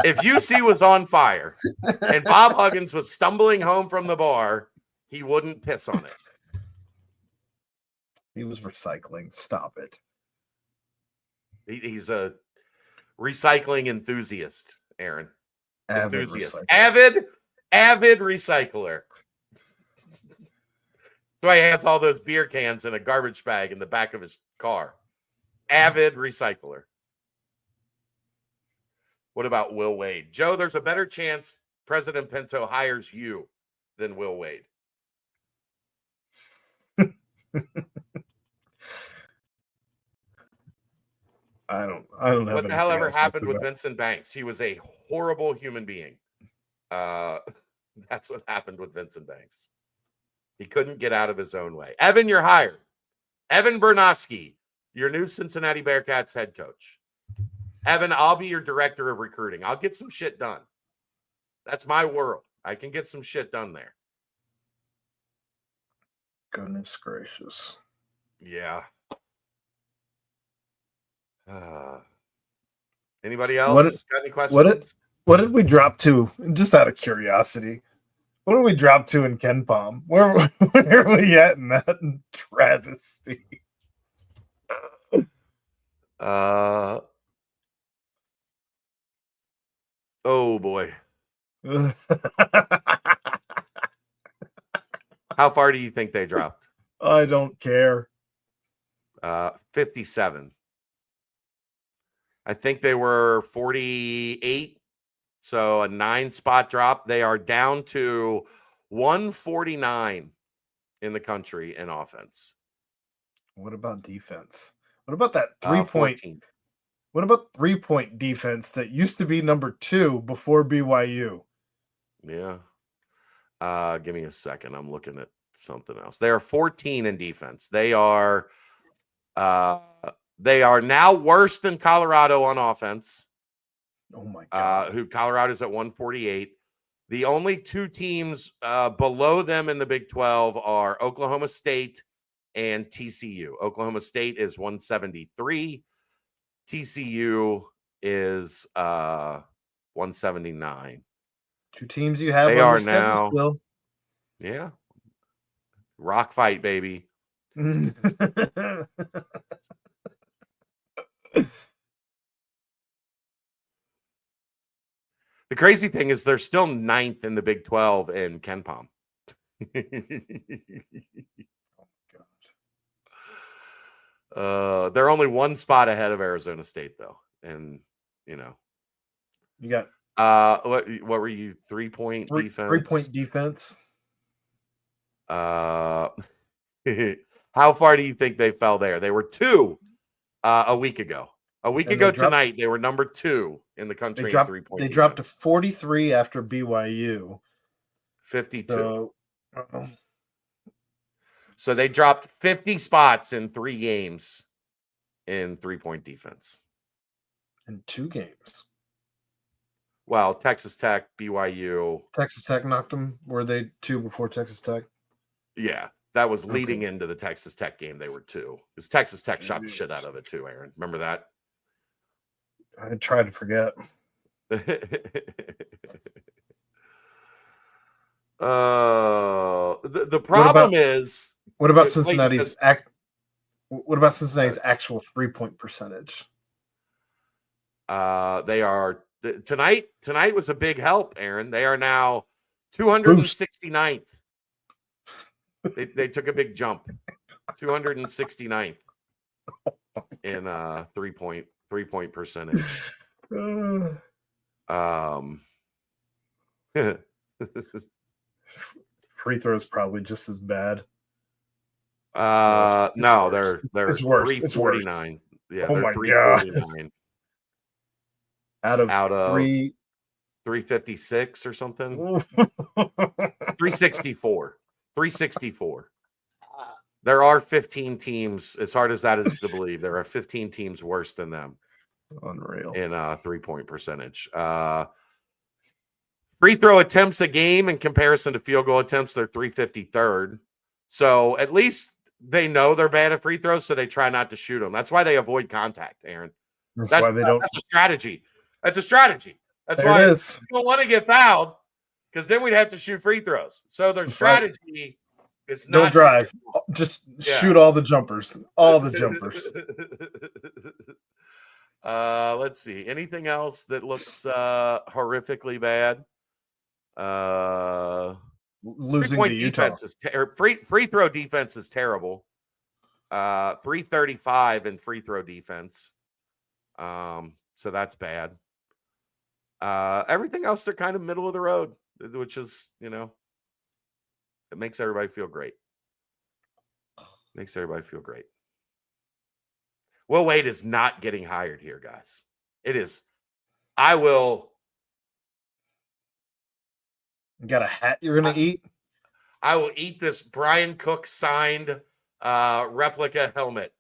If UC was on fire and Bob Huggins was stumbling home from the bar, he wouldn't piss on it. He was recycling. Stop it. He's a recycling enthusiast, Aaron. Avid Enthusiast. recycler. Avid recycler. That's why he has all those beer cans in a garbage bag in the back of his car. Avid recycler. What about Will Wade? Joe, there's a better chance President Pinto hires you than Will Wade. I don't know. What the hell ever happened with Vincent Banks? He was a horrible human being. That's what happened with Vincent Banks. He couldn't get out of his own way. Evan, you're hired. Evan Bernowski, your new Cincinnati Bearcats head coach. Evan, I'll be your director of recruiting. I'll get some shit done. That's my world. I can get some shit done there. Goodness gracious. Yeah. Anybody else got any questions? What did we drop to? Just out of curiosity. What did we drop to in Ken Palm? Where are we at in that travesty? Oh boy. How far do you think they dropped? I don't care. 57. I think they were 48. So a 9-spot drop. They are down to 149 in the country in offense. What about defense? What about that 3-point? What about 3-point defense that used to be number 2 before BYU? Yeah. Give me a second. I'm looking at something else. They are 14 in defense. They are now worse than Colorado on offense. Oh my God. Who Colorado's at 148. The only 2 teams below them in the Big 12 are Oklahoma State and TCU. Oklahoma State is 173. TCU is 179. 2 teams you have. They are now. Still. Yeah. Rock fight, baby. The crazy thing is they're still 9th in the Big 12 in Ken Palm. They're only 1 spot ahead of Arizona State, though. And, you got what were you? 3-point defense? 3-point defense. How far do you think they fell there? They were 2 a week ago. A week ago tonight, they were number 2 in the country in 3-point. They dropped to 43 after BYU. 52. So, So they dropped 50 spots in 3 games in 3-point defense. in 2 games. Well, Texas Tech, BYU. Texas Tech knocked them. Were they 2 before Texas Tech? Yeah, that was leading Okay. into the Texas Tech game. They were 2. Because Texas Tech shot the shit out of it too, Aaron. Remember that? I tried to forget. The problem is What about Clayton Cincinnati's says, What about Cincinnati's actual 3-point percentage? they are tonight was a big help, Aaron. They are now 269th. They took a big jump. 269th in 3-point percentage. Free throws probably just as bad. No, they're it's worse. 349. Yeah, Oh they're my 349 out of 3 356 or something. 364. 364. There are 15 teams, as hard as that is to believe, there are 15 teams worse than them. Unreal. In 3-point percentage. Free throw attempts a game in comparison to field goal attempts, they're 353rd. So at least they know they're bad at free throws, so they try not to shoot them. That's why they avoid contact, Aaron. That's why they don't. That's a strategy. That's a strategy. That's there why it is. you don't want to get fouled, because then we'd have to shoot free throws. So their strategy is not don't drive. Just shoot all the jumpers. All the jumpers. Let's see. Anything else that looks horrifically bad? Losing to Utah. Free throw defense is terrible. 335 in free throw defense. So that's bad. Everything else, they're kind of middle of the road, which is, it makes everybody feel great. Makes everybody feel great. Will Wade is not getting hired here, guys. It is. I will. You got a hat you're going to eat? I will eat this Brian Cook signed replica helmet.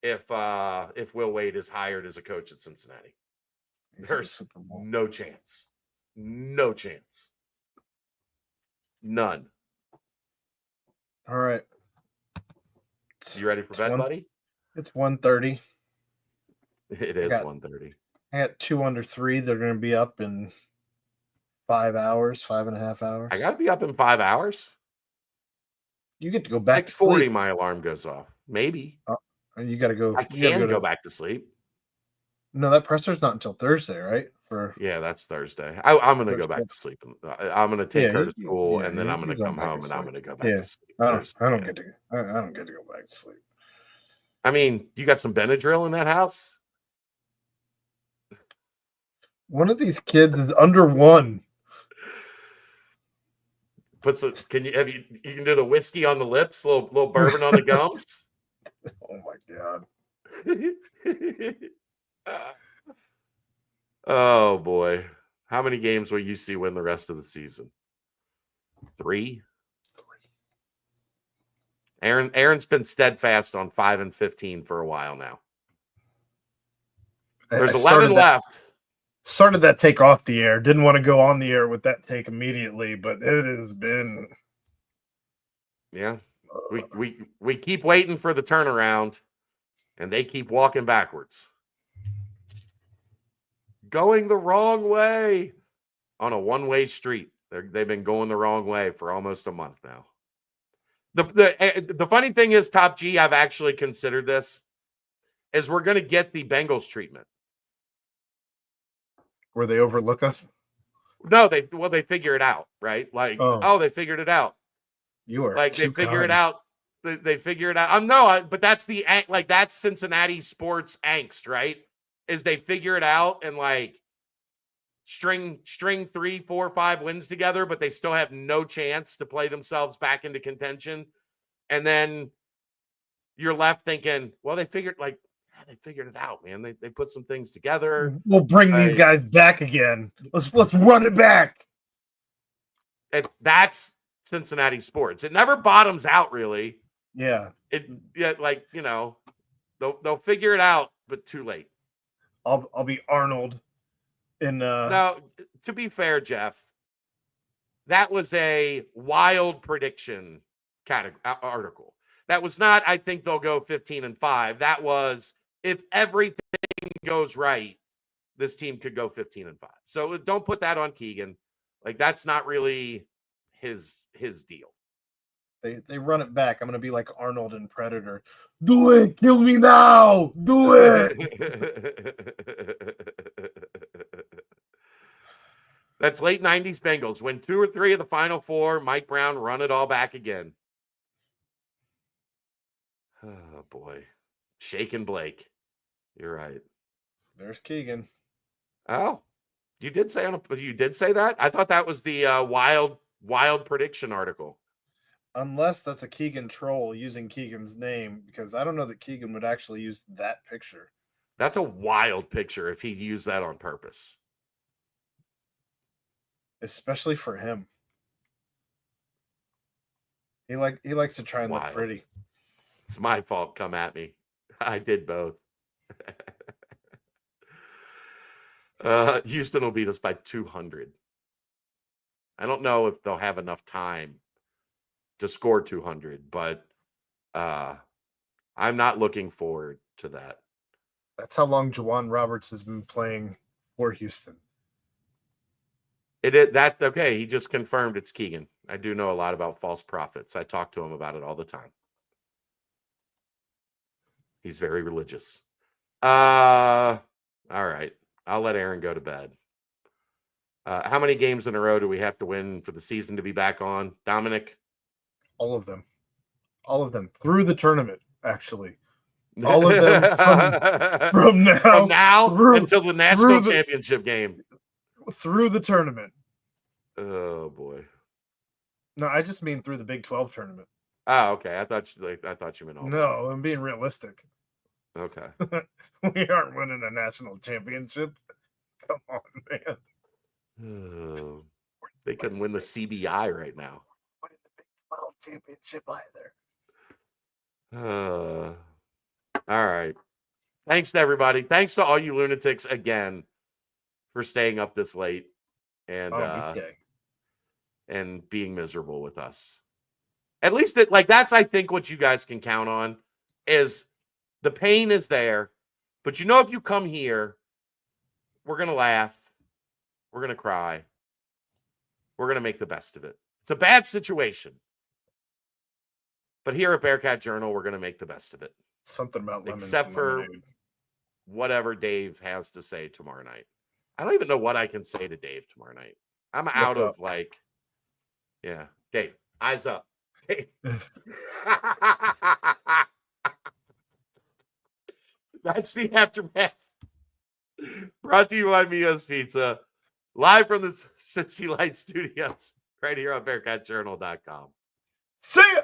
If Will Wade is hired as a coach at Cincinnati. There's no chance. No chance. None. All right. You ready for bed, buddy? It's 1:30. It is 1:30. I got 2 under 3. They're going to be up in 5 hours, 5.5 hours. I got to be up in 5 hours. You get to go back to 6:40, sleep. my alarm goes off. Maybe. You got to go. I can go back to sleep. No, that presser's not until Thursday, right? Yeah, that's Thursday. I'm going to go back to sleep. I'm going to take her to school, and then I'm going to come home, and I'm going to go back to sleep. I don't get to go back to sleep. I mean, you got some Benadryl in that house? One of these kids is under 1. Can you can do the whiskey on the lips, little bourbon on the gums? Oh my God. Oh boy. How many games will UC win the rest of the season? 3? Aaron's been steadfast on 5 and 15 for a while now. There's 11 left. Started that take off the air. Didn't want to go on the air with that take immediately, but it has been. Yeah. We keep waiting for the turnaround, and they keep walking backwards. Going the wrong way on a one-way street. They've been going the wrong way for almost a month now. The funny thing is, Top G, I've actually considered this, is we're going to get the Bengals treatment. Where they overlook us? No, they figure it out, right? Like, they figured it out. You are like they figure it out. They figure it out. But that's that's Cincinnati sports angst, right? Is they figure it out and like string 3, 4, 5 wins together, but they still have no chance to play themselves back into contention. And then you're left thinking, well, they figured they figured it out, man. They put some things together. We'll bring these guys back again. Let's run it back. That's Cincinnati sports. It never bottoms out, really. Yeah. Like, they'll figure it out, but too late. I'll be Arnold in Now, to be fair, Jeff, that was a wild prediction article. That was not, I think they'll go 15-5. That was, if everything goes right, this team could go 15-5. So don't put that on Keegan. Like, that's not really his deal. They run it back. I'm going to be like Arnold in Predator. Do it. Kill me now. Do it. That's late 90s Bengals. Win 2 or 3 of the final 4. Mike Brown run it all back again. Oh, boy. Shaking Blake. You're right. There's Keegan. Oh, you did say that? I thought that was the wild prediction article. Unless that's a Keegan troll using Keegan's name, because I don't know that Keegan would actually use that picture. That's a wild picture if he used that on purpose. Especially for him. He likes to try and look pretty. It's my fault. Come at me. I did both. Houston will beat us by 200. I don't know if they'll have enough time to score 200, but I'm not looking forward to that. That's how long Juwan Roberts has been playing for Houston. That's okay. He just confirmed it's Keegan. I do know a lot about false prophets. I talk to him about it all the time. He's very religious. All right. I'll let Aaron go to bed. How many games in a row do we have to win for the season to be back on, Dominic? All of them. All of them. Through the tournament, actually. All of them from now until the national championship game. Through the tournament. Oh, boy. No, I just mean through the Big 12 tournament. Oh, okay. I thought you meant all. No, I'm being realistic. Okay. We aren't winning a national championship. Come on, man. Oh, they couldn't win the CBI right now. Winning the Big 12 championship either. All right. Thanks to everybody. Thanks to all you lunatics again for staying up this late and being miserable with us. At least that's I think what you guys can count on is the pain is there, but if you come here, we're gonna laugh, we're gonna cry, we're gonna make the best of it. It's a bad situation, but here at Bearcat Journal, we're gonna make the best of it. Something about lemons, except for whatever Dave has to say tomorrow night. I don't even know what I can say to Dave tomorrow night. I'm out of Dave, eyes up. Dave. That's the aftermath. Brought to you by Mio's Pizza, live from the Cincy Light Studios, right here on BearcatJournal.com. See ya!